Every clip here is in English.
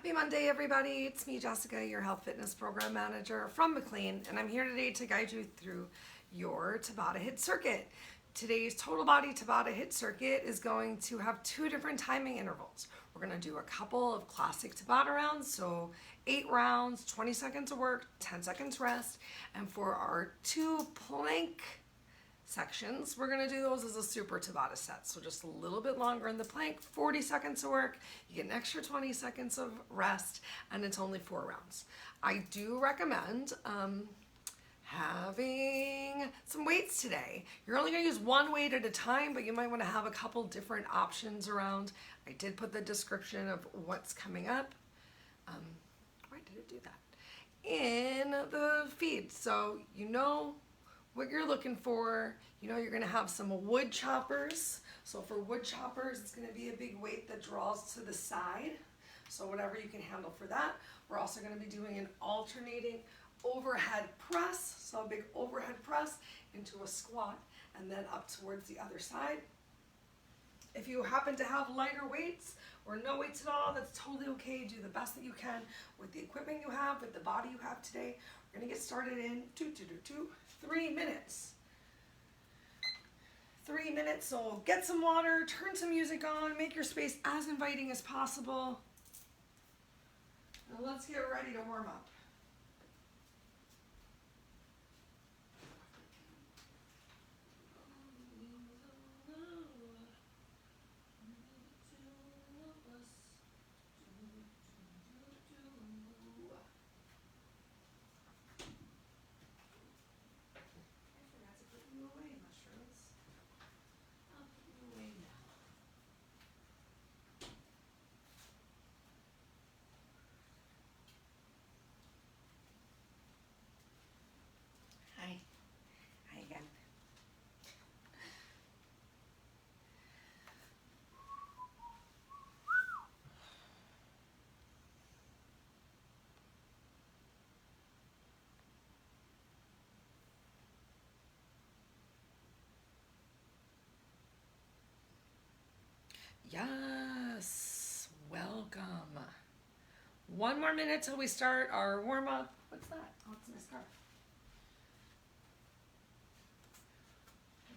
Happy Monday, everybody. It's me, Jessica, your Health Fitness Program Manager from McLean, and I'm here today to guide you through your Tabata HIIT Circuit. Today's Total Body Tabata HIIT Circuit is going to have two different timing intervals. We're going to do a couple of classic Tabata rounds, so 8 rounds, 20 seconds of work, 10 seconds rest, and for our 2 plank sections, we're going to do those as a super Tabata set. So just a little bit longer in the plank, 40 seconds of work, you get an extra 20 seconds of rest, and it's only 4 rounds. I do recommend having some weights today. You're only going to use one weight at a time, but you might want to have a couple different options around. I did put the description of what's coming up. Why did it do that? In the feed, so you know what you're looking for. You know you're going to have some wood choppers. So for wood choppers, it's going to be a big weight that draws to the side. So whatever you can handle for that. We're also going to be doing an alternating overhead press. So a big overhead press into a squat and then up towards the other side. If you happen to have lighter weights or no weights at all, that's totally okay. Do the best that you can with the equipment you have, with the body you have today. We're going to get started in 3 minutes. 3 minutes, so get some water, turn some music on, make your space as inviting as possible. Now let's get ready to warm up. Hi again. Yes, welcome. 1 more minute till we start our warm up. What's that? Oh, it's my scarf.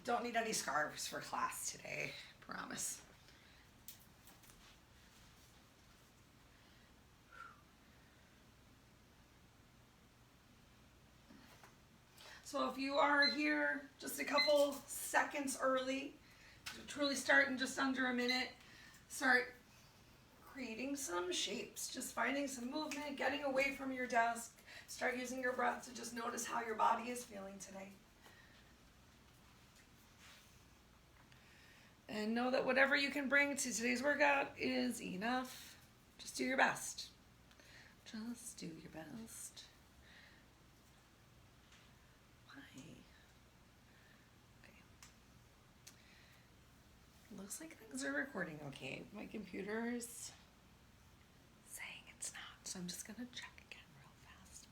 Don't need any scarves for class today, promise. So if you are here just a couple seconds early, to truly start in just under a minute, start creating some shapes, just finding some movement, getting away from your desk, start using your breath to just notice how your body is feeling today. And know that whatever you can bring to today's workout is enough. Just do your best. Just do your best. Why? Okay. Looks like things are recording okay. My computer's saying it's not. So I'm just going to check again real fast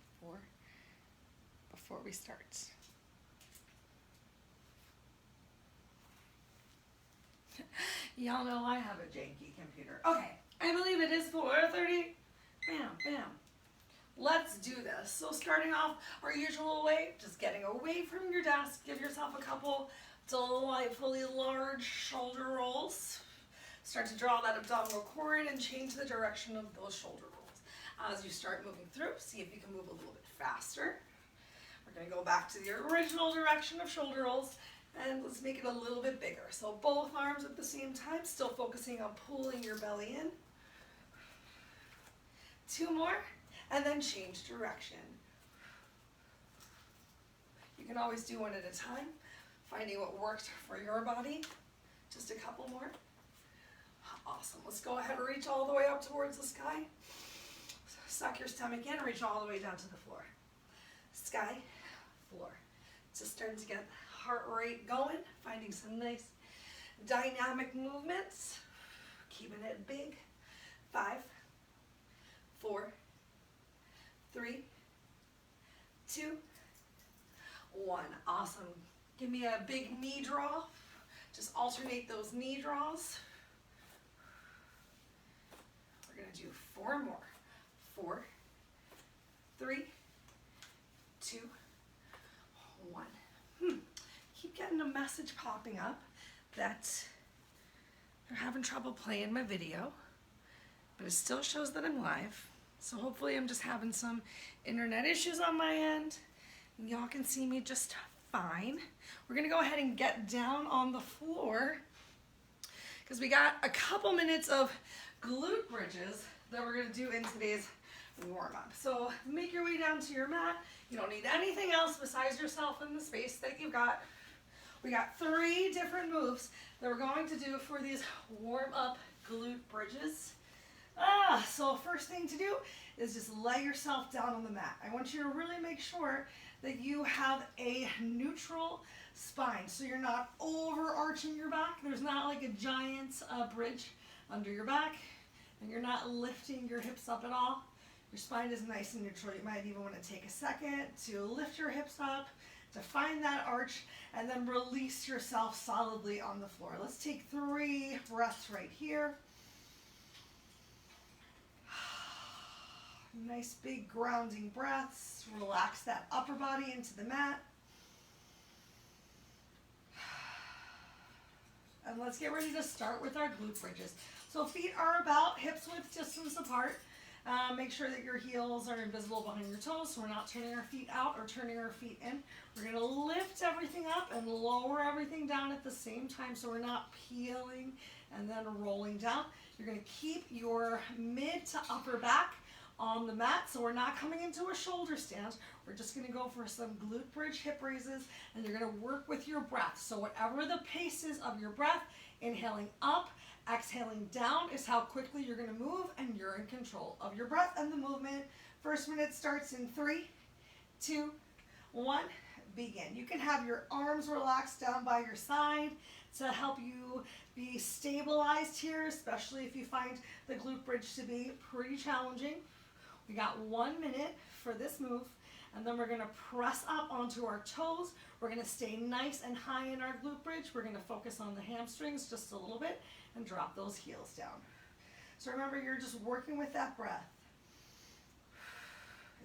before we start. Y'all know I have a janky computer. Okay, I believe it is 4:30. Bam, bam. Let's do this. So starting off our usual way, just getting away from your desk. Give yourself a couple delightfully large shoulder rolls. Start to draw that abdominal core in and change the direction of those shoulder rolls. As you start moving through, see if you can move a little bit faster. We're going to go back to the original direction of shoulder rolls. And let's make it a little bit bigger. So both arms at the same time, still focusing on pulling your belly in. 2 more, and then change direction. You can always do one at a time, finding what worked for your body. Just a couple more. Awesome. Let's go ahead and reach all the way up towards the sky. Suck your stomach in, reach all the way down to the floor. Sky, floor. Just starting to get heart rate going, finding some nice dynamic movements, keeping it big. 5, 4, 3, 2, 1. Awesome. Give me a big knee draw. Just alternate those knee draws. We're going to do 4 more. 4, 3, 2, 1. Keep getting a message popping up that they're having trouble playing my video, but it still shows that I'm live. So hopefully I'm just having some internet issues on my end. Y'all can see me just fine. We're gonna go ahead and get down on the floor because we got a couple minutes of glute bridges that we're gonna do in today's warm up. So make your way down to your mat. You don't need anything else besides yourself and the space that you've got. We got 3 different moves that we're going to do for these warm up glute bridges. So first thing to do is just lay yourself down on the mat. I want you to really make sure that you have a neutral spine, so you're not overarching your back. There's not like a giant bridge under your back, and you're not lifting your hips up at all. Your spine is nice and neutral. You might even want to take a second to lift your hips up, to find that arch, and then release yourself solidly on the floor. Let's take 3 breaths right here. Nice big grounding breaths. Relax that upper body into the mat. And let's get ready to start with our glute bridges. So feet are about hips width distance apart. Make sure that your heels are invisible behind your toes, so we're not turning our feet out or turning our feet in. We're going to lift everything up and lower everything down at the same time, so we're not peeling and then rolling down. You're going to keep your mid to upper back on the mat, so we're not coming into a shoulder stand. We're just going to go for some glute bridge hip raises, and you're going to work with your breath. So whatever the pace is of your breath, inhaling up, exhaling down is how quickly you're going to move, and you're in control of your breath and the movement. First minute starts in 3, 2, 1, begin. You can have your arms relaxed down by your side to help you be stabilized here, especially if you find the glute bridge to be pretty challenging. We got 1 minute for this move, and then we're going to press up onto our toes. We're going to stay nice and high in our glute bridge. We're going to focus on the hamstrings just a little bit and drop those heels down. So remember, you're just working with that breath.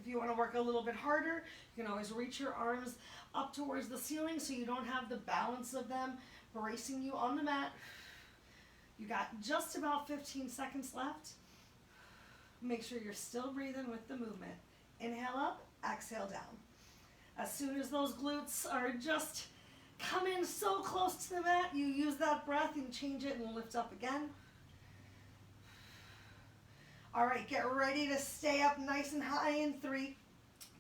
If you want to work a little bit harder, you can always reach your arms up towards the ceiling so you don't have the balance of them bracing you on the mat. You got just about 15 seconds left. Make sure you're still breathing with the movement. Inhale up, exhale down. As soon as those glutes are just coming so close to the mat, you use that breath and change it and lift up again. All right, get ready to stay up nice and high in 3,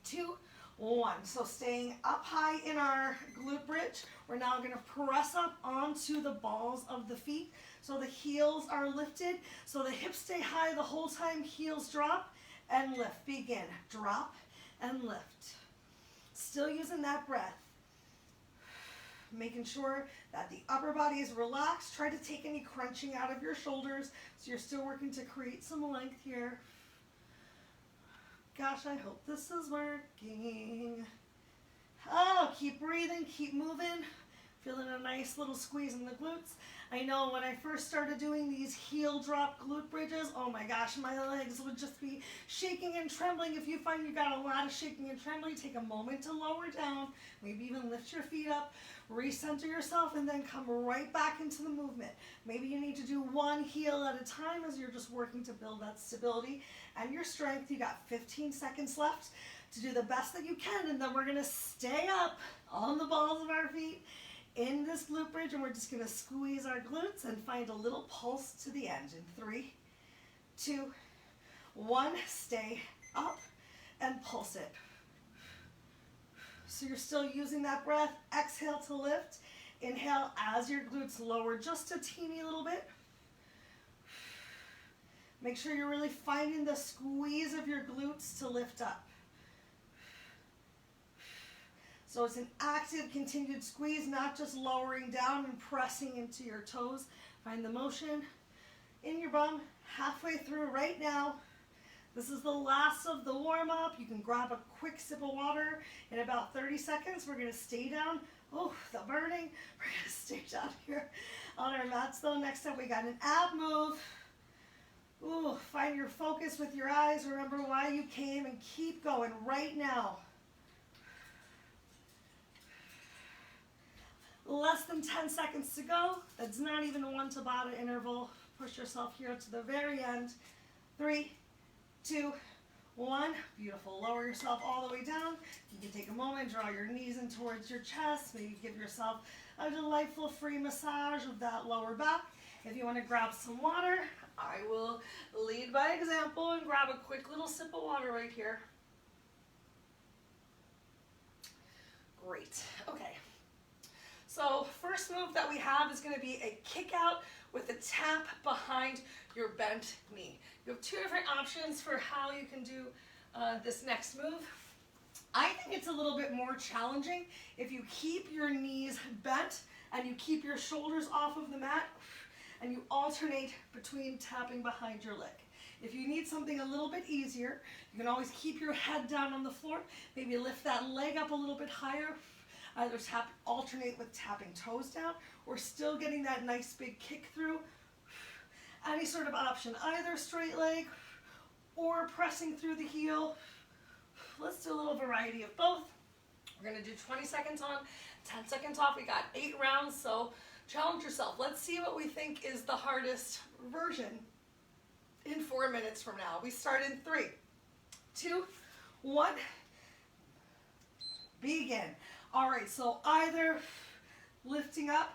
2, 1. So staying up high in our glute bridge, we're now going to press up onto the balls of the feet. So the heels are lifted, so the hips stay high the whole time. Heels drop and lift. Begin. Drop and lift. Still using that breath. Making sure that the upper body is relaxed. Try to take any crunching out of your shoulders so you're still working to create some length here. Gosh, I hope this is working. Oh, keep breathing, keep moving. Feeling a nice little squeeze in the glutes. I know when I first started doing these heel drop glute bridges, oh my gosh, my legs would just be shaking and trembling. If you find you got a lot of shaking and trembling, take a moment to lower down, maybe even lift your feet up, recenter yourself, and then come right back into the movement. Maybe you need to do one heel at a time as you're just working to build that stability and your strength. You got 15 seconds left to do the best that you can, and then we're gonna stay up on the balls of our feet in this glute bridge, and we're just going to squeeze our glutes and find a little pulse to the end in 3, 2, 1. Stay up and pulse it. So you're still using that breath. Exhale to lift. Inhale as your glutes lower just a teeny little bit. Make sure you're really finding the squeeze of your glutes to lift up. So it's an active, continued squeeze, not just lowering down and pressing into your toes. Find the motion in your bum halfway through right now. This is the last of the warm-up. You can grab a quick sip of water. In about 30 seconds, we're going to stay down. Oh, the burning. We're going to stay down here on our mats, though. Next up, we got an ab move. Ooh, 2. Find your focus with your eyes. Remember why you came and keep going right now. Less than 10 seconds to go. That's not even one Tabata interval. Push yourself here to the very end. 3, 2, 1. Beautiful. Lower yourself all the way down. You can take a moment, draw your knees in towards your chest. Maybe give yourself a delightful free massage of that lower back. If you want to grab some water, I will lead by example and grab a quick little sip of water right here. Great. Okay. So first move that we have is going to be a kick out with a tap behind your bent knee. You have 2 different options for how you can do this next move. I think it's a little bit more challenging if you keep your knees bent and you keep your shoulders off of the mat and you alternate between tapping behind your leg. If you need something a little bit easier, you can always keep your head down on the floor, maybe lift that leg up a little bit higher, either alternate with tapping toes down or still getting that nice big kick through. Any sort of option, either straight leg or pressing through the heel. Let's do a little variety of both. We're going to do 20 seconds on, 10 seconds off. We got 8 rounds, so challenge yourself. Let's see what we think is the hardest version in 4 minutes from now. We start in 3, 2, 1. Begin. All right, so either lifting up,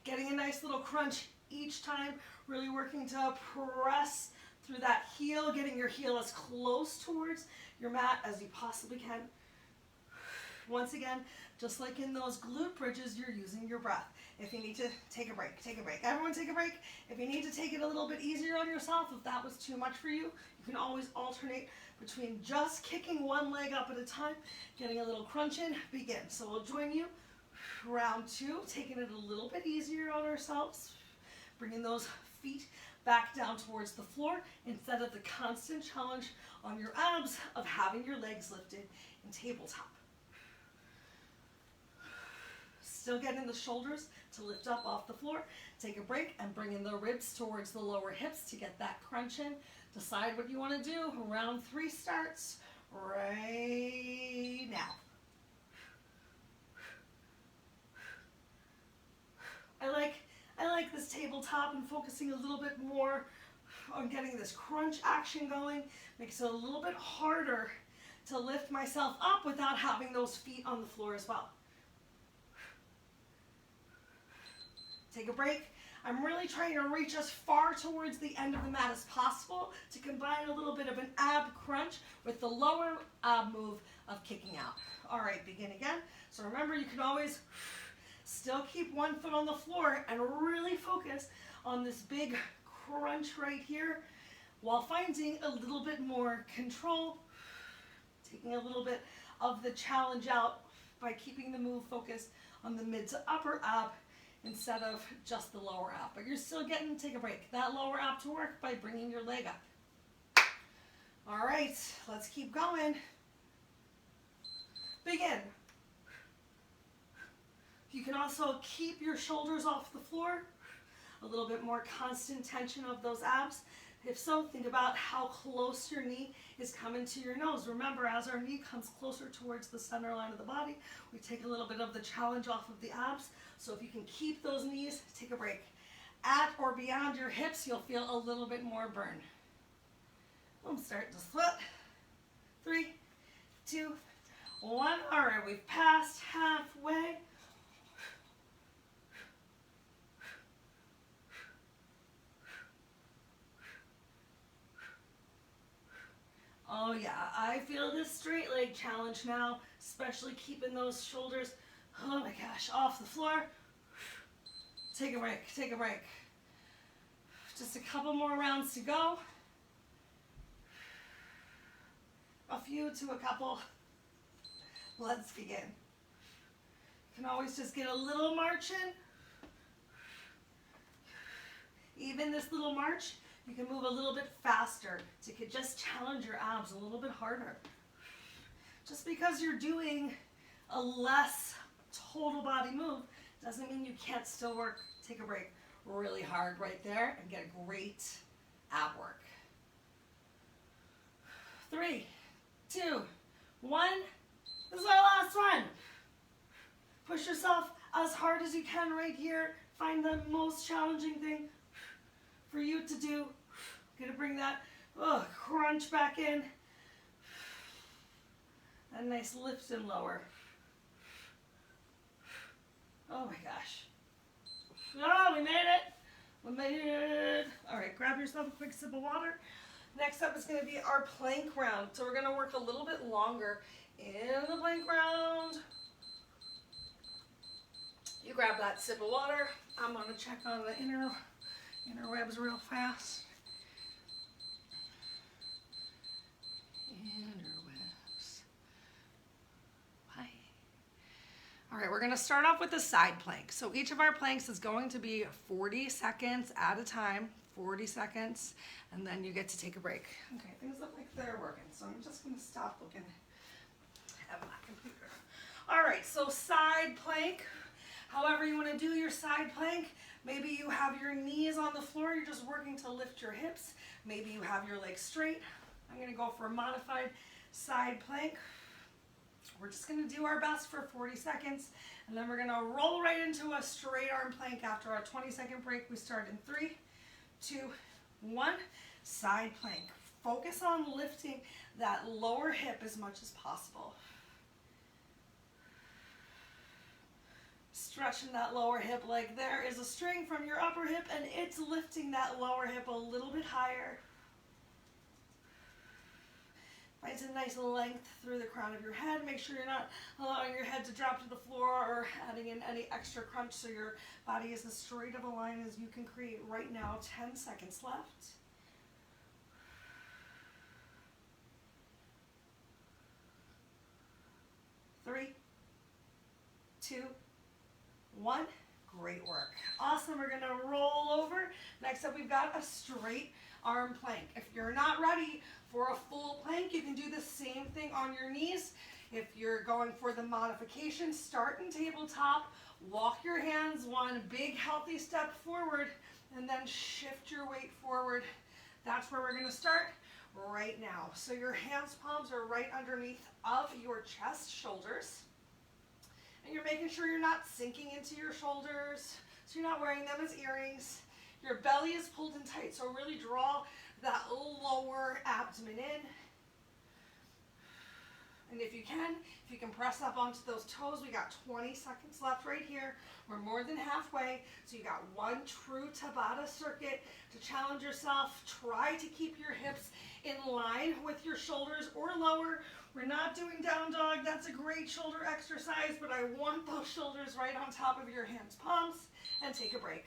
getting a nice little crunch each time, really working to press through that heel, getting your heel as close towards your mat as you possibly can. Once again, just like in those glute bridges, you're using your breath. If you need to take a break, take a break. Everyone take a break. If you need to take it a little bit easier on yourself, if that was too much for you, you can always alternate between just kicking one leg up at a time, getting a little crunch in, begin. So we'll join you. Round 2, taking it a little bit easier on ourselves, bringing those feet back down towards the floor instead of the constant challenge on your abs of having your legs lifted in tabletop. Still getting the shoulders to lift up off the floor. Take a break and bring in the ribs towards the lower hips to get that crunch in. Decide what you want to do. Round 3 starts right now. I like this tabletop and focusing a little bit more on getting this crunch action going. Makes it a little bit harder to lift myself up without having those feet on the floor as well. Take a break. I'm really trying to reach as far towards the end of the mat as possible to combine a little bit of an ab crunch with the lower ab move of kicking out. All right, begin again. So remember, you can always still keep one foot on the floor and really focus on this big crunch right here while finding a little bit more control, taking a little bit of the challenge out by keeping the move focused on the mid to upper ab instead of just the lower ab. But you're still getting, take a break, that lower ab to work by bringing your leg up. All right, let's keep going. Begin. You can also keep your shoulders off the floor, a little bit more constant tension of those abs. If so, think about how close your knee is coming to your nose. Remember, as our knee comes closer towards the center line of the body, we take a little bit of the challenge off of the abs. So if you can keep those knees, take a break. At or beyond your hips, you'll feel a little bit more burn. I'm starting to sweat. 3, 2, 1. All right, we've passed halfway. Oh yeah, I feel this straight leg challenge now, especially keeping those shoulders, oh my gosh, off the floor. Take a break, take a break. Just a couple more rounds to go. A few to a couple. Let's begin. You can always just get a little march in. Even this little march, you can move a little bit faster to just challenge your abs a little bit harder. Just because you're doing a less total body move doesn't mean you can't still work. Take a break really hard right there and get a great ab work. 2, 1. This is our last one. Push yourself as hard as you can right here. Find the most challenging thing for you to do. Gonna bring that crunch back in. A nice lift and lower. Oh my gosh. Oh, we made it. We made it. All right, grab yourself a quick sip of water. Next up is going to be our plank round. So we're going to work a little bit longer in the plank round. You grab that sip of water. I'm going to check on the interwebs real fast. Interwebs. Hi. All right, we're going to start off with the side plank. So each of our planks is going to be 40 seconds at a time, 40 seconds, and then you get to take a break. Okay, things look like they're working, so I'm just going to stop looking at my computer. All right, so side plank. However you want to do your side plank, maybe you have your knees on the floor, you're just working to lift your hips. Maybe you have your legs straight. I'm going to go for a modified side plank. We're just going to do our best for 40 seconds, and then we're going to roll right into a straight arm plank after our 20-second break. We start in 3, 2, 1, side plank. Focus on lifting that lower hip as much as possible. Stretching that lower hip like there is a string from your upper hip, and it's lifting that lower hip a little bit higher. Find a nice length through the crown of your head. Make sure you're not allowing your head to drop to the floor or adding in any extra crunch so your body is as straight of a line as you can create right now. 10 seconds left. 3, 2, 1. Great work. Awesome. We're going to roll over. Next up, we've got a straight arm plank. If you're not ready for a full plank, you can do the same thing on your knees. If you're going for the modification, start in tabletop, walk your hands one big healthy step forward, and then shift your weight forward. That's where we're going to start right now. So your hands, palms are right underneath of your chest, shoulders. And you're making sure you're not sinking into your shoulders, so you're not wearing them as earrings. Your belly is pulled in tight, so really draw that lower abdomen in. And if you can press up onto those toes, we got 20 seconds left right here. We're more than halfway, so you got one true Tabata circuit to challenge yourself. Try to keep your hips in line with your shoulders or lower. We're not doing down dog. That's a great shoulder exercise, but I want those shoulders right on top of your hands, palms, and take a break.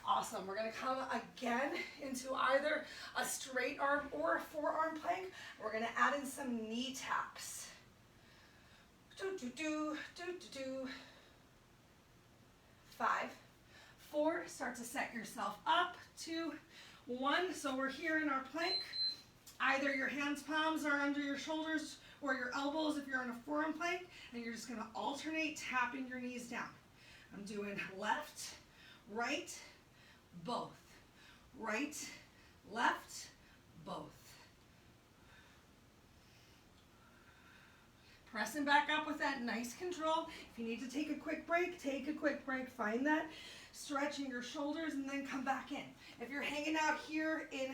Awesome. We're going to come again into either a straight arm or a forearm plank. We're going to add in some knee taps. 5, 4, start to set yourself up. 2, 1, so we're here in our plank. Either your hands, palms are under your shoulders or your elbows if you're on a forearm plank, and you're just going to alternate tapping your knees down. I'm doing left, right, both. Right, left, both. Pressing back up with that nice control. If you need to take a quick break, take a quick break. Find that stretch in your shoulders and then come back in. If you're hanging out here in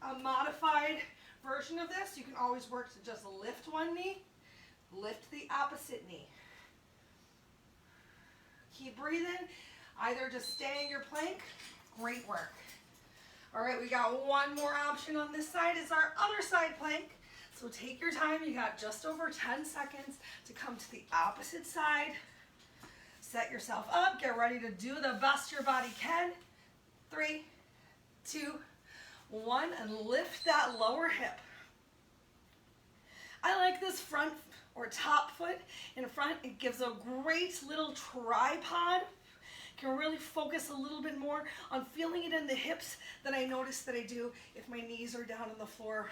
a modified version of this, you can always work to just lift one knee, lift the opposite knee. Keep breathing. Either just stay in your plank. Great work. All right, we got one more option on this side is our other side plank. So take your time. You got just over 10 seconds to come to the opposite side. Set yourself up. Get ready to do the best your body can. 3, 2, 1, and lift that lower hip. I like this front or top foot in front. It gives a great little tripod. Can really focus a little bit more on feeling it in the hips than I notice that I do if my knees are down on the floor.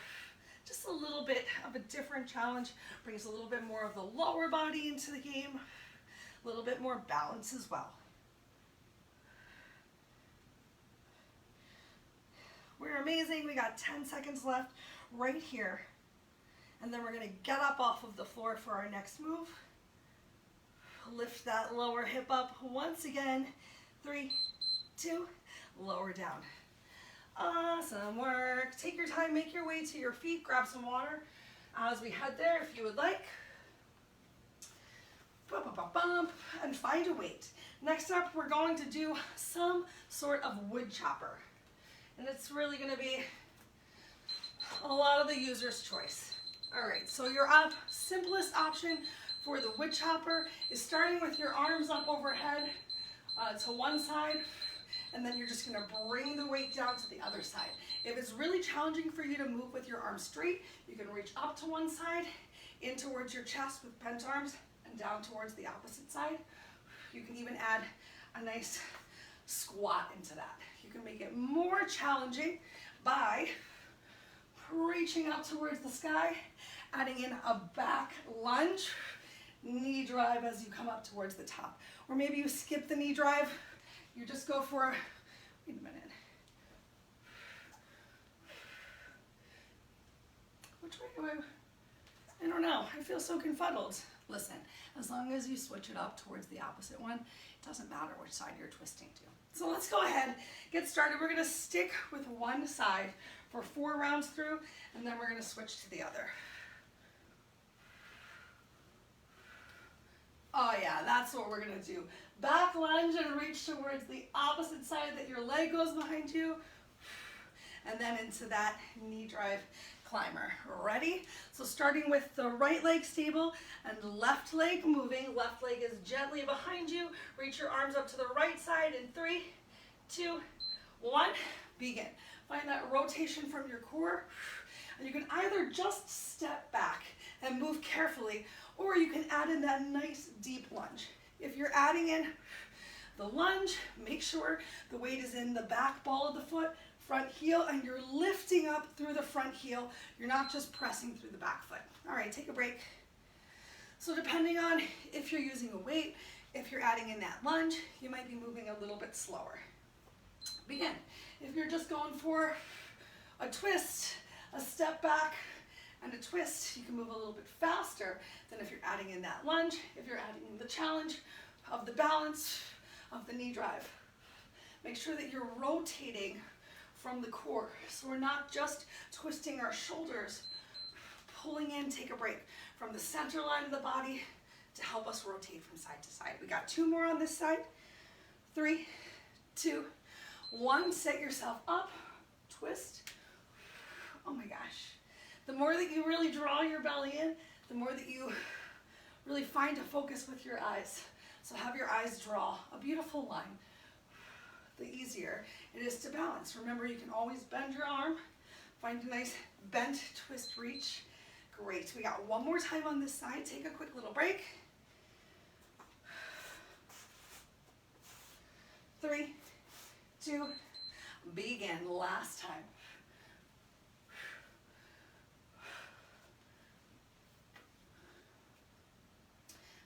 Just a little bit of a different challenge. Brings a little bit more of the lower body into the game. A little bit more balance as well. We're amazing. We got 10 seconds left right here. And then we're gonna get up off of the floor for our next move. Lift that lower hip up once again. 3, 2, lower down. Awesome work. Take your time, make your way to your feet, grab some water as we head there if you would like. Bump, and find a weight. Next up, we're going to do some sort of wood chopper. And it's really gonna be a lot of the user's choice. All right, so your simplest option for the wood chopper is starting with your arms up overhead to one side, and then you're just gonna bring the weight down to the other side. If it's really challenging for you to move with your arms straight, you can reach up to one side, in towards your chest with bent arms, and down towards the opposite side. You can even add a nice squat into that. You can make it more challenging by reaching up towards the sky, adding in a back lunge, knee drive as you come up towards the top. Or maybe you skip the knee drive, you just go for, wait a minute. Which way do I don't know, I feel so confuddled. Listen, as long as you switch it up towards the opposite one, it doesn't matter which side you're twisting to. So let's go ahead, get started. We're gonna stick with one side for 4 rounds through, and then we're gonna switch to the other. Oh yeah, that's what we're gonna do. Back lunge and reach towards the opposite side that your leg goes behind you, and then into that knee drive climber. Ready? So starting with the right leg stable and left leg moving. Left leg is gently behind you. Reach your arms up to the right side in 3, 2, 1. Begin. Find that rotation from your core. And you can either just step back and move carefully, or you can add in that nice deep lunge. If you're adding in the lunge, make sure the weight is in the back ball of the foot, front heel, and you're lifting up through the front heel. You're not just pressing through the back foot. All right, take a break. So depending on if you're using a weight, if you're adding in that lunge, you might be moving a little bit slower. Begin. If you're just going for a twist, a step back, and a twist, you can move a little bit faster than if you're adding in that lunge, if you're adding in the challenge of the balance of the knee drive. Make sure that you're rotating from the core, so we're not just twisting our shoulders, pulling in, take a break from the center line of the body to help us rotate from side to side. We got 2 more on this side. 3, 2, 1. Set yourself up, twist. Oh my gosh. The more that you really draw your belly in, the more that you really find a focus with your eyes. So have your eyes draw a beautiful line. The easier it is to balance. Remember, you can always bend your arm, find a nice bent twist reach. Great. We got 1 more time on this side. Take a quick little break. 3, 2, begin. Last time.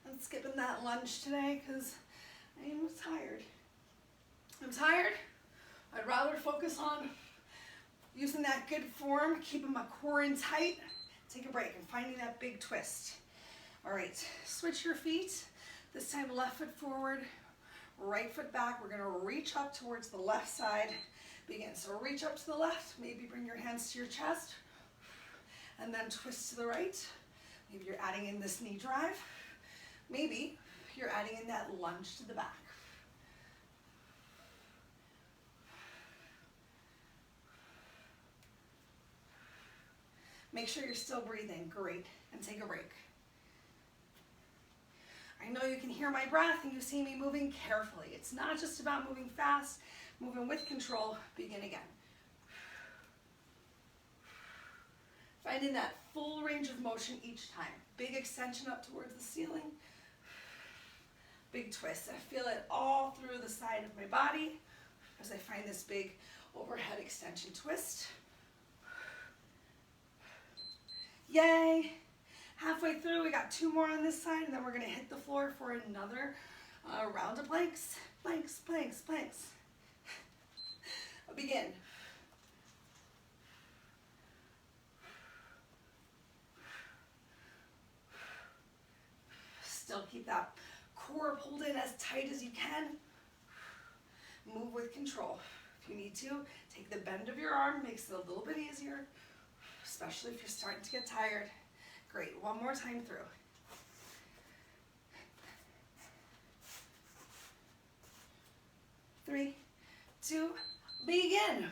I'm skipping that lunge today because I am tired. I'm tired. I'd rather focus on using that good form, keeping my core in tight. Take a break and finding that big twist. All right, switch your feet. This time left foot forward, right foot back. We're gonna reach up towards the left side. Begin. So reach up to the left, maybe bring your hands to your chest, and then twist to the right. Maybe you're adding in this knee drive. Maybe you're adding in that lunge to the back. Make sure you're still breathing. Great. And take a break. I know you can hear my breath and you see me moving carefully. It's not just about moving fast, moving with control. Begin again. Finding that full range of motion each time. Big extension up towards the ceiling. Big twist. I feel it all through the side of my body as I find this big overhead extension twist. Yay! Halfway through, we got 2 more on this side, and then we're gonna hit the floor for another round of planks. Planks, planks, planks. Begin. Keep that core pulled in as tight as you can. Move with control. If you need to, take the bend of your arm, makes it a little bit easier, especially if you're starting to get tired. Great, one more time through. Three, two, begin.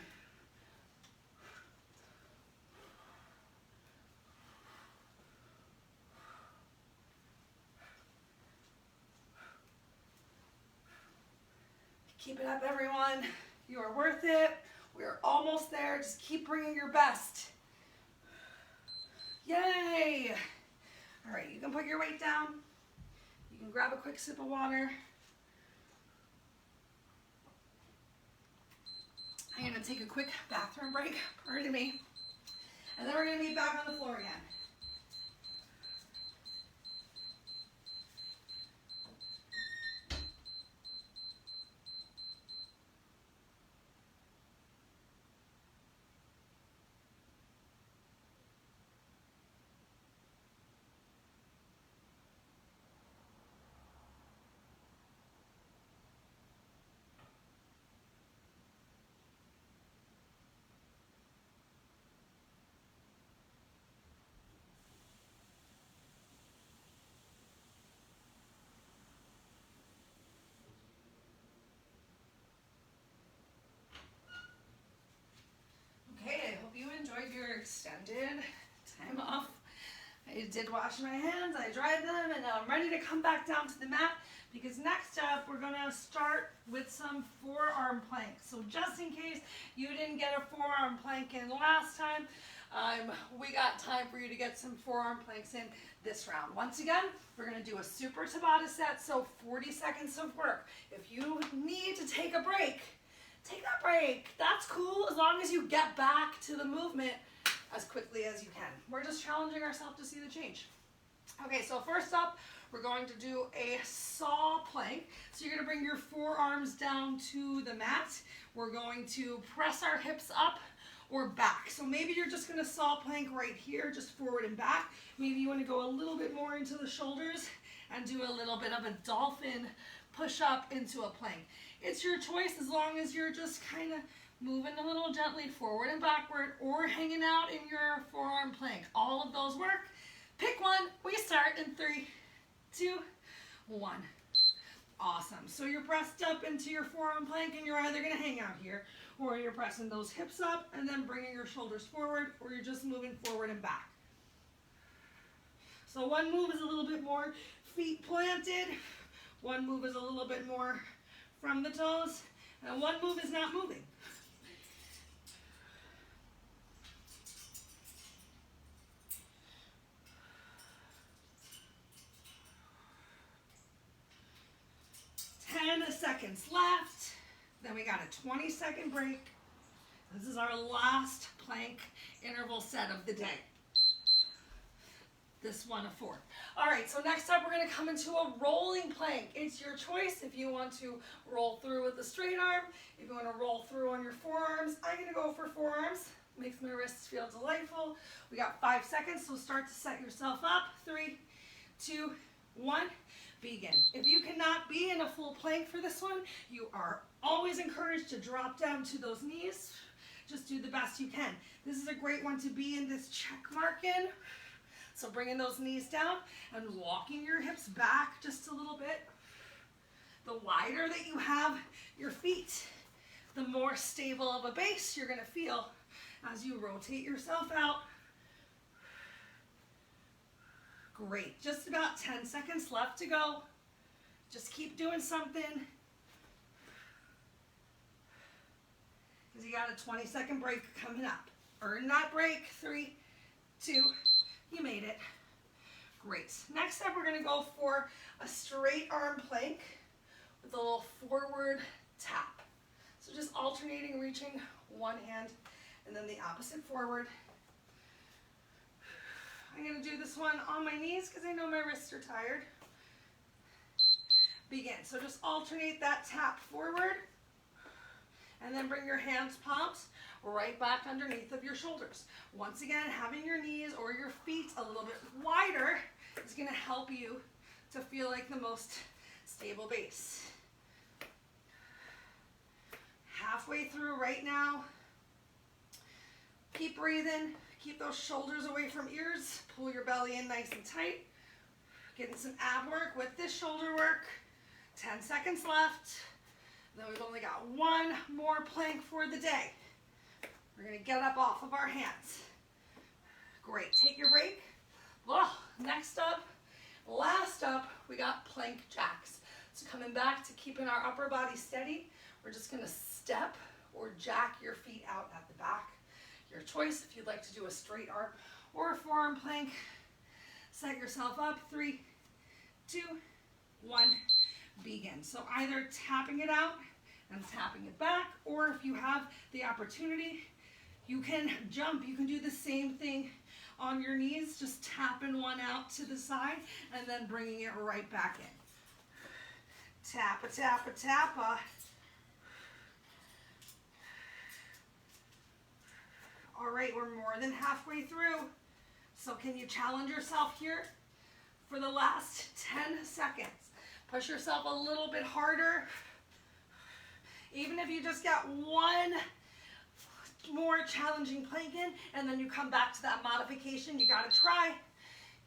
Keep it up, everyone. You are worth it. We are almost there. Just keep bringing your best. Yay! All right, you can put your weight down. You can grab a quick sip of water. I'm gonna take a quick bathroom break, pardon me. And then we're gonna be back on the floor again. Enjoyed your extended time off. I did wash my hands, I dried them, and now I'm ready to come back down to the mat because next up we're going to start with some forearm planks. So just in case you didn't get a forearm plank in last time, we got time for you to get some forearm planks in this round. Once again, we're going to do a super Tabata set, so 40 seconds of work. If you need to take a break, take that break. That's cool as long as you get back to the movement as quickly as you can. We're just challenging ourselves to see the change. Okay, so first up, we're going to do a saw plank. So you're going to bring your forearms down to the mat. We're going to press our hips up or back. So maybe you're just going to saw plank right here, just forward and back. Maybe you want to go a little bit more into the shoulders and do a little bit of a dolphin push up into a plank. It's your choice as long as you're just kind of moving a little gently forward and backward or hanging out in your forearm plank. All of those work. Pick one. We start in 3, 2, 1. Awesome. So you're pressed up into your forearm plank and you're either going to hang out here or you're pressing those hips up and then bringing your shoulders forward, or you're just moving forward and back. So one move is a little bit more feet planted. One move is a little bit more from the toes, and one move is not moving. Seconds left. Then we got a 20-second break. This is our last plank interval set of the day. This one of 4. All right, so next up we're going to come into a rolling plank. It's your choice if you want to roll through with the straight arm, if you want to roll through on your forearms. I'm going to go for forearms. Makes my wrists feel delightful. We got 5 seconds, so start to set yourself up. 3, 2, 1. Begin. If you cannot be in a full plank for this one, you are always encouraged to drop down to those knees. Just do the best you can. This is a great one to be in this check mark in. So bringing those knees down and walking your hips back just a little bit. The wider that you have your feet, the more stable of a base you're going to feel as you rotate yourself out. Great. Just about 10 seconds left to go. Just keep doing something. Because you got a 20-second break coming up. Earn that break. 3, 2, you made it. Great. Next up, we're going to go for a straight arm plank with a little forward tap. So just alternating, reaching one hand and then the opposite forward. I'm going to do this one on my knees because I know my wrists are tired. Begin. So just alternate that tap forward and then bring your hands, palms, right back underneath of your shoulders. Once again, having your knees or your feet a little bit wider is going to help you to feel like the most stable base. Halfway through right now. Keep breathing. Keep those shoulders away from ears. Pull your belly in nice and tight. Getting some ab work with this shoulder work. 10 seconds left. Then we've only got one more plank for the day. We're going to get up off of our hands. Great. Take your break. Well, next up, last up, we got plank jacks. So coming back to keeping our upper body steady, we're just going to step or jack your feet out at the back. Your choice if you'd like to do a straight arm or a forearm plank. Set yourself up. 3, 2, 1, begin. So either tapping it out and tapping it back, or if you have the opportunity, you can jump. You can do the same thing on your knees, just tapping one out to the side and then bringing it right back in. Tappa, tappa, tappa. All right, we're more than halfway through. So can you challenge yourself here for the last 10 seconds? Push yourself a little bit harder. Even if you just got one more challenging plank in, and then you come back to that modification, you gotta try.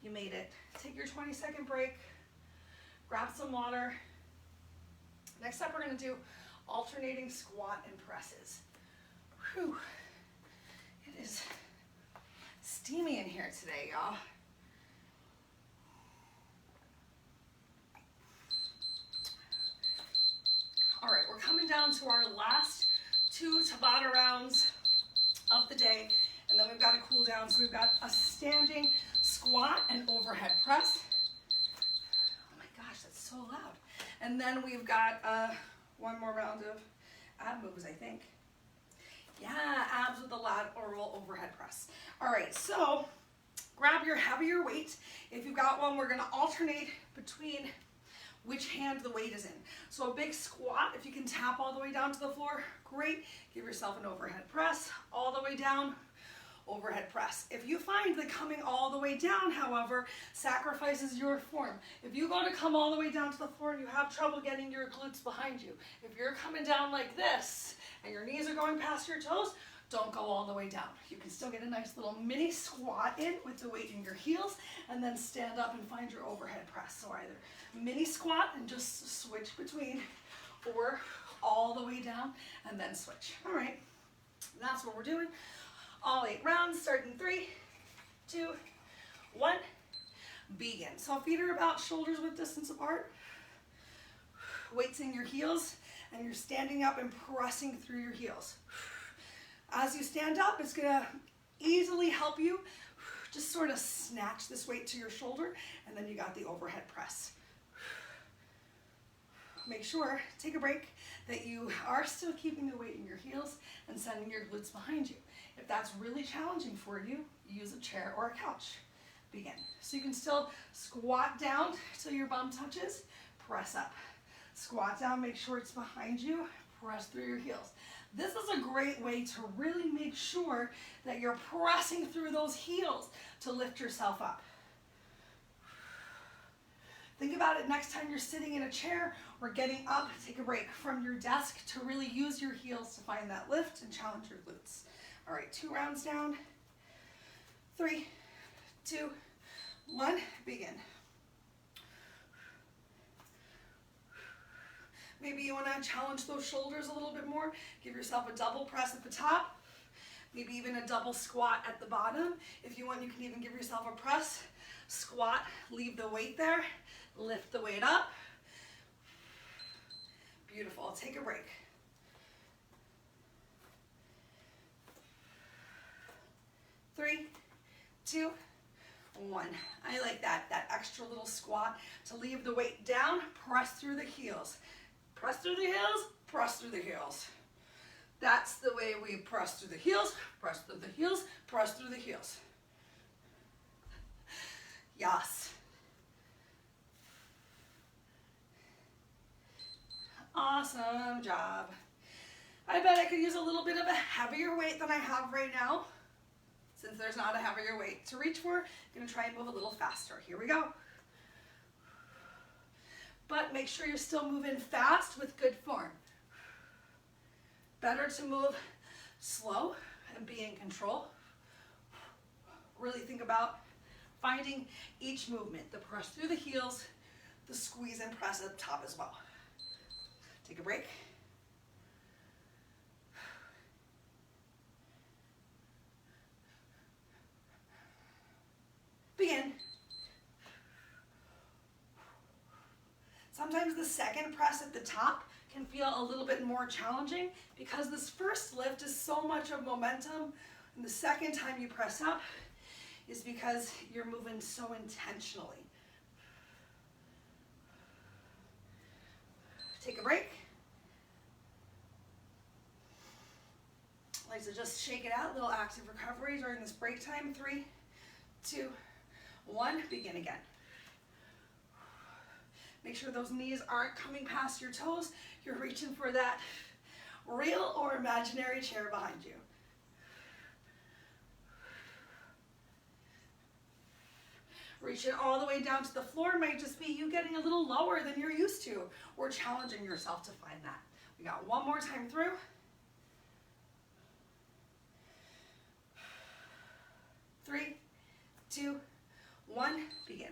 You made it. Take your 20-second break. Grab some water. Next up, we're gonna do alternating squat and presses. Whew. It is steamy in here today, y'all. All right, we're coming down to our last 2 Tabata rounds of the day, and then we've got to cool down. So we've got a standing squat and overhead press. Oh my gosh, that's so loud. And then we've got one more round of ab moves, I think. Yeah, abs with the lateral overhead press. All right, so grab your heavier weight. If you've got one, we're gonna alternate between which hand the weight is in. So a big squat, if you can tap all the way down to the floor, great. Give yourself an overhead press, all the way down, overhead press. If you find that coming all the way down, however, sacrifices your form. If you go to come all the way down to the floor and you have trouble getting your glutes behind you, if you're coming down like this and your knees are going past your toes, don't go all the way down. You can still get a nice little mini squat in with the weight in your heels, and then stand up and find your overhead press. So either mini squat and just switch between, or all the way down and then switch. All right, that's what we're doing. All 8 rounds, starting 3, 2, 1, begin. So feet are about shoulders width distance apart. Weights in your heels, and you're standing up and pressing through your heels. As you stand up, it's gonna easily help you just sort of snatch this weight to your shoulder, and then you got the overhead press. Make sure, take a break, that you are still keeping the weight in your heels and sending your glutes behind you. If that's really challenging for you, use a chair or a couch. Begin. So you can still squat down till your bum touches, press up. Squat down, make sure it's behind you, press through your heels. This is a great way to really make sure that you're pressing through those heels to lift yourself up. Think about it next time you're sitting in a chair or getting up, take a break from your desk to really use your heels to find that lift and challenge your glutes. All right, 2 rounds down. 3, 2, 1, begin. Maybe you want to challenge those shoulders a little bit more. Give yourself a double press at the top. Maybe even a double squat at the bottom. If you want, you can even give yourself a press, squat, leave the weight there, lift the weight up. Beautiful. Take a break. Three, 2, 1. I like that extra little squat to leave the weight down, press through the heels. Press through the heels, press through the heels. That's the way we press through the heels, press through the heels, press through the heels. Yes. Awesome job. I bet I could use a little bit of a heavier weight than I have right now. Since there's not a heavier weight to reach for, I'm gonna try and move a little faster. Here we go. but make sure you're still moving fast with good form. Better to move slow and be in control. Really think about finding each movement, the press through the heels, the squeeze and press up top as well. Take a break. Begin. Sometimes the second press at the top can feel a little bit more challenging because this first lift is so much of momentum, and the second time you press up is because you're moving so intentionally. Take a break. Like to just shake it out, little active recovery during this break time. 3, 2, 1, begin again. Make sure those knees aren't coming past your toes. You're reaching for that real or imaginary chair behind you. Reaching all the way down to the floor might just be you getting a little lower than you're used to, or challenging yourself to find that. We got one more time through. 3, 2, 1, begin.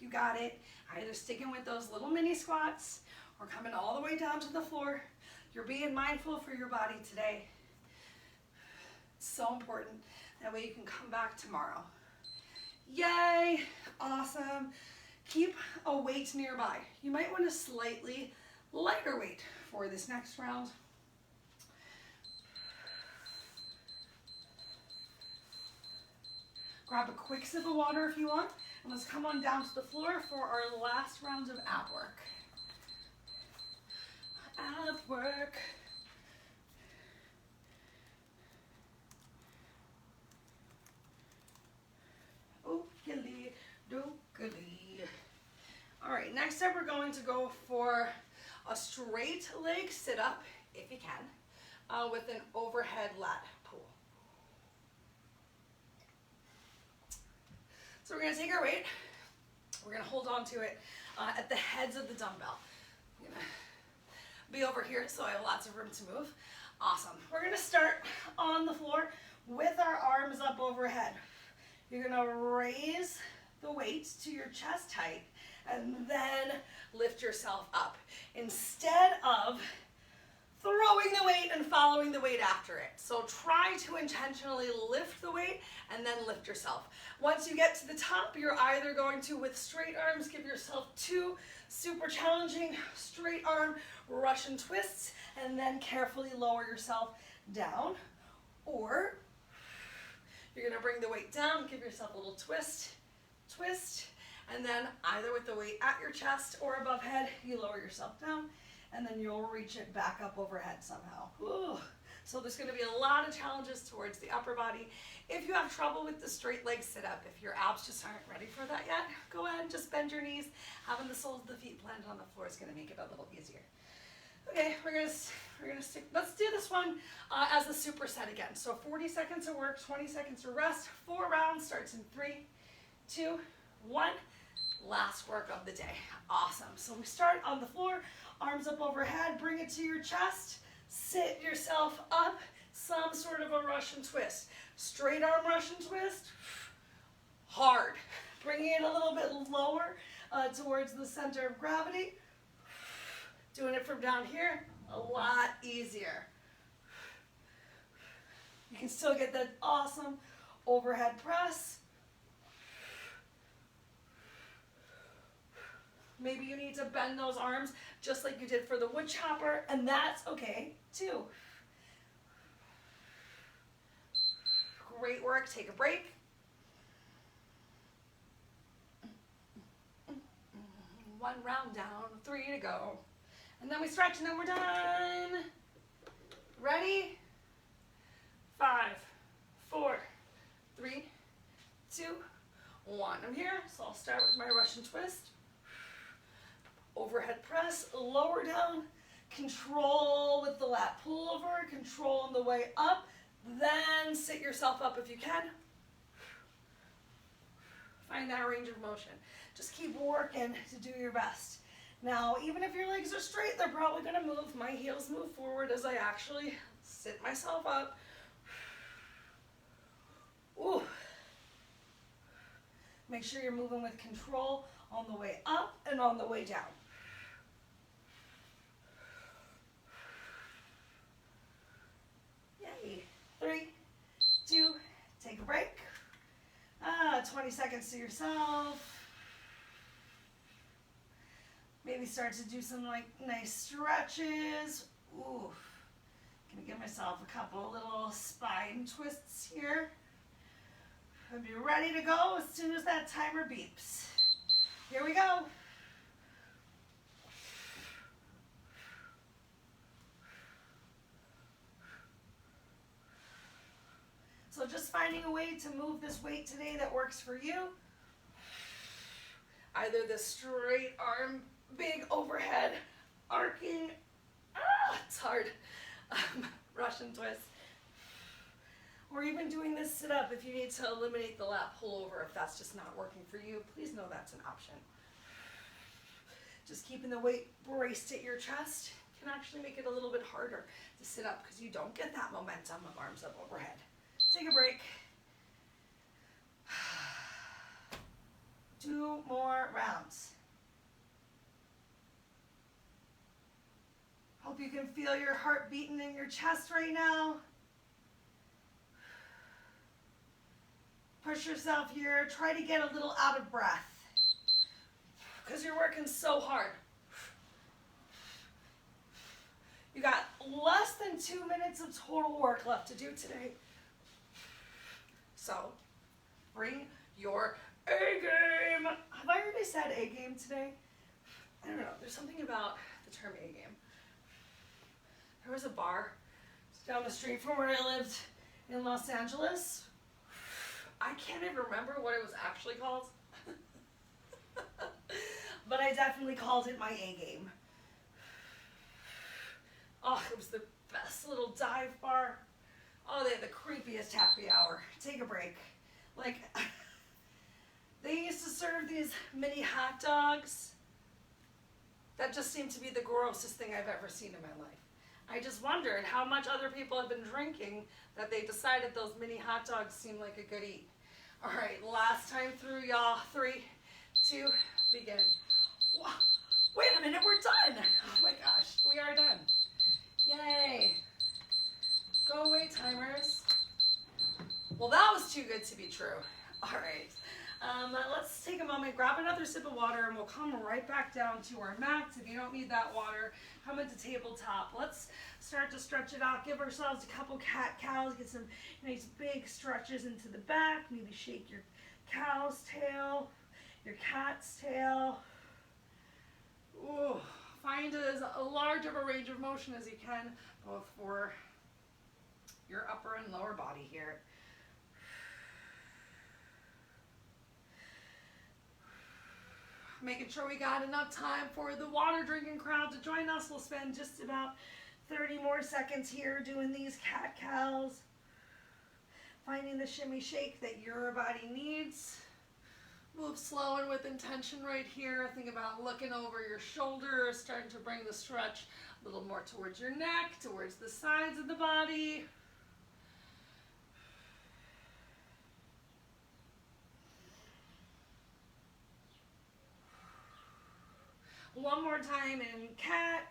You got it. Either sticking with those little mini squats or coming all the way down to the floor. You're being mindful for your body today. It's so important. That way you can come back tomorrow. Yay! Awesome. Keep a weight nearby. You might want a slightly lighter weight for this next round. Grab a quick sip of water if you want, and let's come on down to the floor for our last round of ab work. Ab work. Ookily dookily. All right, next up we're going to go for a straight leg sit up, if you can, with an overhead lat pull. So we're going to take our weight, we're going to hold on to it at the heads of the dumbbell. I'm going to be over here so I have lots of room to move. Awesome. We're going to start on the floor with our arms up overhead. You're going to raise the weight to your chest height and then lift yourself up instead of throwing the weight and following the weight after it. So try to intentionally lift the weight and then lift yourself. Once you get to the top, you're either going to, with straight arms, give yourself 2 super challenging straight arm Russian twists and then carefully lower yourself down, or you're going to bring the weight down, give yourself a little twist, twist, and then either with the weight at your chest or above head, you lower yourself down, and then you'll reach it back up overhead somehow. Ooh. So there's going to be a lot of challenges towards the upper body. If you have trouble with the straight leg sit up, if your abs just aren't ready for that yet, go ahead and just bend your knees. Having the soles of the feet planted on the floor is going to make it a little easier. Okay, we're gonna stick. Let's do this one as a superset again. So 40 seconds of work, 20 seconds of rest. 4 rounds starts in 3, 2, 1. Last work of the day. Awesome. So we start on the floor, arms up overhead, bring it to your chest, sit yourself up, some sort of a Russian twist. Straight arm Russian twist, hard. Bringing it a little bit lower towards the center of gravity. Doing it from down here, a lot easier. You can still get that awesome overhead press. Maybe you need to bend those arms just like you did for the wood chopper, and that's okay too. Great work, take a break. One round down, 3 to go. And then we stretch and then we're done. Ready? 5, 4, 3, 2, 1. I'm here, so I'll start with my Russian twist. Overhead press, lower down, control with the lat pull over, control on the way up, then sit yourself up if you can. Find that range of motion. Just keep working to do your best. Now, even if your legs are straight, they're probably gonna move. My heels move forward as I actually sit myself up. Ooh. Make sure you're moving with control on the way up and on the way down. Yay. 3, 2, take a break. 20 seconds to yourself. Maybe start to do some like nice stretches. Ooh, gonna give myself a couple little spine twists here. I'll be ready to go as soon as that timer beeps. Here we go. So just finding a way to move this weight today that works for you. Either the straight arm, big overhead, arcing, it's hard, Russian twist. Or even doing this sit up if you need to eliminate the lat pullover if that's just not working for you. Please know that's an option. Just keeping the weight braced at your chest can actually make it a little bit harder to sit up because you don't get that momentum of arms up overhead. Take a break. 2 more rounds. Hope you can feel your heart beating in your chest right now. Push yourself here. Try to get a little out of breath because you're working so hard. You got less than 2 minutes of total work left to do today. So bring your A game. Have I already said A game today? I don't know. There's something about the term A game. There was a bar down the street from where I lived in Los Angeles. I can't even remember what it was actually called. But I definitely called it my A game. Oh, it was the best little dive bar. Oh, they had the creepiest happy hour. Take a break. Like, they used to serve these mini hot dogs. That just seemed to be the grossest thing I've ever seen in my life. I just wondered how much other people have been drinking that they decided those mini hot dogs seemed like a good eat. All right, last time through, y'all. 3, 2, begin. Wow. Wait a minute, we're done. Oh my gosh, we are done. Yay. Go away, timers. Well, that was too good to be true. All right, let's take a moment, grab another sip of water, and we'll come right back down to our mats. If you don't need that water, come into tabletop. Let's start to stretch it out. Give ourselves a couple cat-cows. Get some nice big stretches into the back. Maybe shake your cow's tail, your cat's tail. Ooh, find as large of a range of motion as you can, both for your upper and lower body here. Making sure we got enough time for the water drinking crowd to join us. We'll spend just about 30 more seconds here doing these cat-cows. Finding the shimmy shake that your body needs. Move slow and with intention right here. Think about looking over your shoulders, starting to bring the stretch a little more towards your neck, towards the sides of the body. One more time in cat.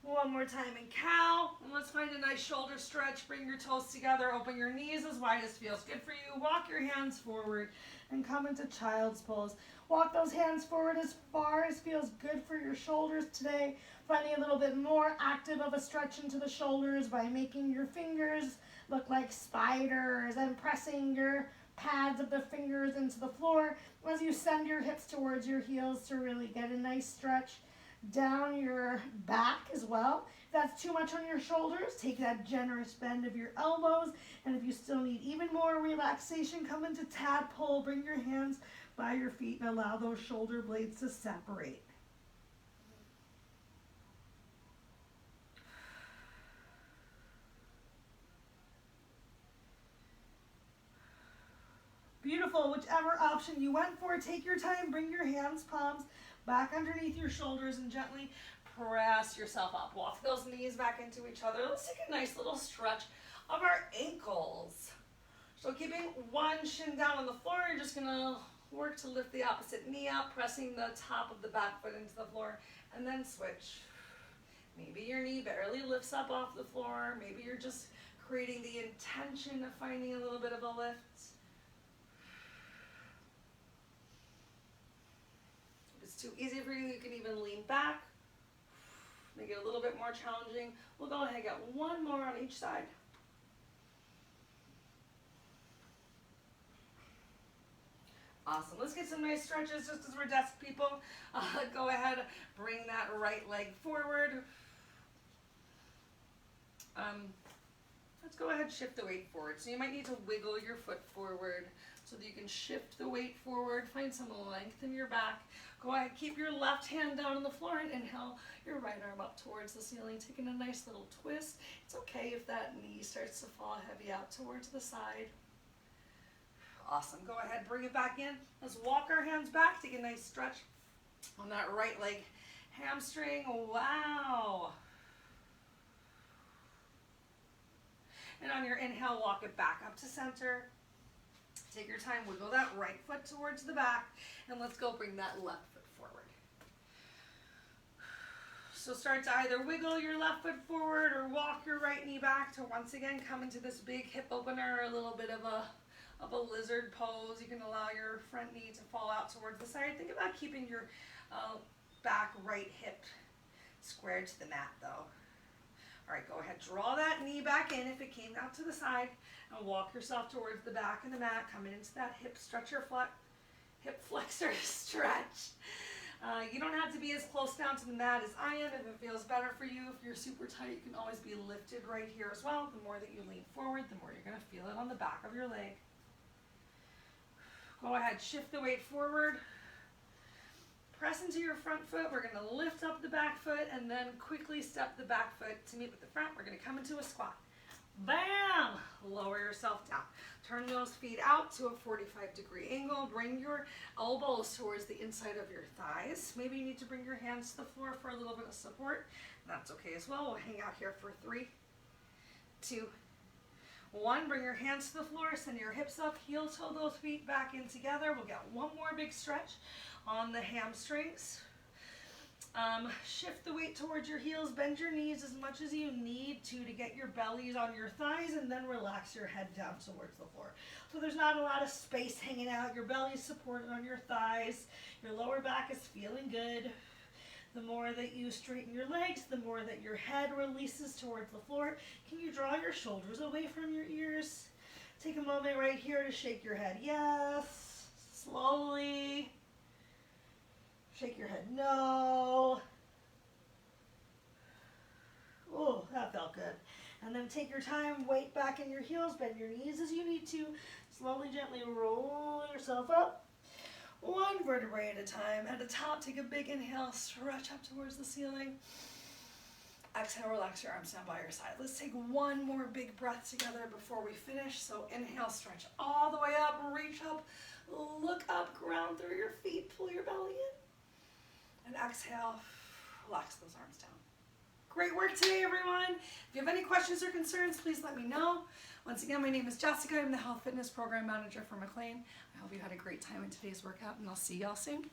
One more time in cow. And let's find a nice shoulder stretch. Bring your toes together. Open your knees as wide as feels good for you. Walk your hands forward and come into child's pose. Walk those hands forward as far as feels good for your shoulders today. Finding a little bit more active of a stretch into the shoulders by making your fingers look like spiders and pressing your pads of the fingers into the floor as you send your hips towards your heels to really get a nice stretch down your back as well. If that's too much on your shoulders, take that generous bend of your elbows, and if you still need even more relaxation, come into tadpole. Bring your hands by your feet and allow those shoulder blades to separate. Beautiful. Beautiful. Whichever option you went for, take your time. Bring your hands, palms back underneath your shoulders and gently press yourself up. Walk those knees back into each other. Let's take a nice little stretch of our ankles. So keeping one shin down on the floor, you're just gonna work to lift the opposite knee up, pressing the top of the back foot into the floor, and then switch. Maybe your knee barely lifts up off the floor. Maybe you're just creating the intention of finding a little bit of a lift. If it's too easy for you, you can even lean back. Make it a little bit more challenging. We'll go ahead and get one more on each side. Awesome. Let's get some nice stretches just as we're desk people. Go ahead, bring that right leg forward. Let's go ahead and shift the weight forward. So you might need to wiggle your foot forward so that you can shift the weight forward. Find some length in your back. Go ahead, keep your left hand down on the floor and inhale your right arm up towards the ceiling, taking a nice little twist. It's okay if that knee starts to fall heavy out towards the side. Awesome. Go ahead, bring it back in. Let's walk our hands back. Take a nice stretch on that right leg hamstring. Wow. And on your inhale, walk it back up to center. Take your time, wiggle that right foot towards the back, and let's go bring that left foot forward. So start to either wiggle your left foot forward or walk your right knee back to once again come into this big hip opener, a little bit of a lizard pose. You can allow your front knee to fall out towards the side. Think about keeping your back right hip squared to the mat though. All right, go ahead, draw that knee back in if it came out to the side and walk yourself towards the back of the mat, coming into that hip stretcher, hip flexor stretch. You don't have to be as close down to the mat as I am if it feels better for you. If you're super tight, you can always be lifted right here as well. The more that you lean forward, the more you're gonna feel it on the back of your leg. Go ahead, shift the weight forward. Press into your front foot. We're gonna lift up the back foot and then quickly step the back foot to meet with the front. We're gonna come into a squat. Bam! Lower yourself down. Turn those feet out to a 45-degree angle. Bring your elbows towards the inside of your thighs. Maybe you need to bring your hands to the floor for a little bit of support. That's okay as well. We'll hang out here for 3, 2, 1. Bring your hands to the floor. Send your hips up. Heel toe those feet back in together. We'll get one more big stretch on the hamstrings. Shift the weight towards your heels, bend your knees as much as you need to get your bellies on your thighs, and then relax your head down towards the floor. So there's not a lot of space hanging out. Your belly is supported on your thighs. Your lower back is feeling good. The more that you straighten your legs, the more that your head releases towards the floor. Can you draw your shoulders away from your ears? Take a moment right here to shake your head. Yes. Slowly. Shake your head, no. Oh, that felt good. And then take your time, weight back in your heels, bend your knees as you need to. Slowly, gently roll yourself up. One vertebrae at a time. At the top, take a big inhale, stretch up towards the ceiling. Exhale, relax your arms down by your side. Let's take one more big breath together before we finish. So inhale, stretch all the way up, reach up, look up, ground through your feet, pull your belly in. And exhale, relax those arms down. Great work today, everyone. If you have any questions or concerns, please let me know. Once again, my name is Jessica. I'm the Health Fitness Program Manager for McLean. I hope you had a great time in today's workout, and I'll see y'all soon.